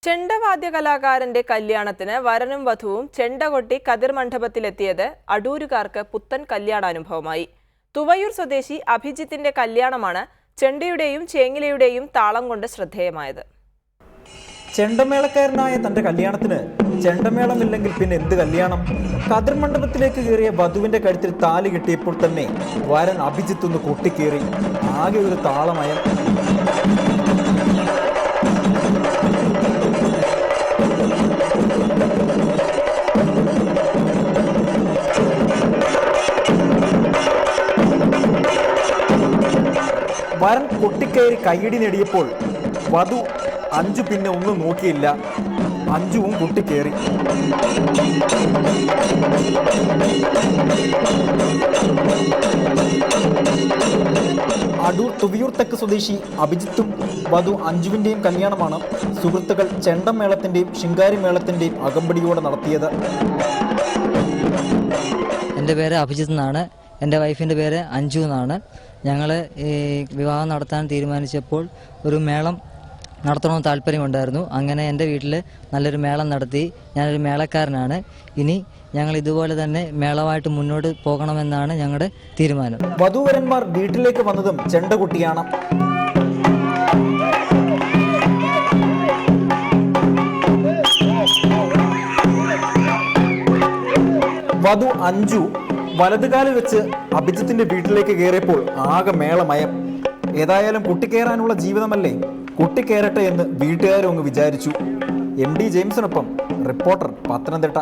ചെണ്ടവാദ്യ കലാകാരന്റെ കല്യാണത്തിന് വരനും വധുവും ചെണ്ടകൊട്ടി കതിർ മണ്ഡപത്തിലെത്തിയത് അടൂരുകാർക്ക് പുത്തൻ കല്യാണാനുഭവമായി. തുവയൂർ സ്വദേശി അഭിജിത്തിന്റെ കല്യാണമാണ് ചെണ്ടയുടെയും ചേങ്ങിലയുടെയും താളം കൊണ്ട് ശ്രദ്ധേയമായത്. ചെണ്ടമേളക്കാരനായ തന്റെ കല്യാണത്തിന് ചെണ്ടമേളമില്ലെങ്കിൽ പിന്നെ എന്ത് കല്യാണം? കതിർ മണ്ഡപത്തിലേക്ക് കയറിയ വധുവിന്റെ കഴുത്തിൽ താലി കെട്ടിയപ്പോൾ തന്നെ വരൻ അഭിജിത്ത് ഒന്ന് കൊട്ടിക്കേറി. ആകെ ഒരു താളമയം. വരൻ കൊട്ടിക്കയറി കൈയടി നേടിയപ്പോൾ വധു അഞ്ചു പിന്നെ ഒന്നും നോക്കിയില്ല. അഞ്ചുവും കൊട്ടിക്കയറി. അടൂർ തുവയൂർ തെക്ക് സ്വദേശി അഭിജിത്തും വധു അഞ്ജുവിൻ്റെയും കല്യാണമാണ് സുഹൃത്തുക്കൾ ചെണ്ടമേളത്തിൻ്റെയും ശിങ്കാരിമേളത്തിൻ്റെയും അകമ്പടിയോടെ നടത്തിയത്. എൻ്റെ പേര് അഭിജിത്ത് എന്നാണ്. എൻ്റെ വൈഫിൻ്റെ പേര് അഞ്ജു എന്നാണ്. ഞങ്ങൾ ഈ വിവാഹം നടത്താൻ തീരുമാനിച്ചപ്പോൾ ഒരു മേളം നടത്തണമെന്ന് താല്പര്യമുണ്ടായിരുന്നു. അങ്ങനെ എൻ്റെ വീട്ടിൽ നല്ലൊരു മേളം നടത്തി. ഞാനൊരു മേളക്കാരനാണ്. ഇനി ഞങ്ങൾ ഇതുപോലെ തന്നെ മേളമായിട്ട് മുന്നോട്ട് പോകണമെന്നാണ് ഞങ്ങളുടെ തീരുമാനം. വധൂവരന്മാർ വീട്ടിലേക്ക് വന്നതും ചെണ്ടകൊട്ടിയാണ്. വധു അഞ്ജു വലതുകാലിൽ വെച്ച് അഭിജിത്തിന്റെ വീട്ടിലേക്ക് കയറിയപ്പോൾ ആകെ മേളമയം. ഏതായാലും കുട്ടിക്കയറാനുള്ള ജീവിതമല്ലേ, കുട്ടിക്കയറട്ടെ എന്ന് വീട്ടുകാരും അങ്ങ് വിചാരിച്ചു. MD ജെയിംസിനൊപ്പം റിപ്പോർട്ടർ പത്തനംതിട്ട.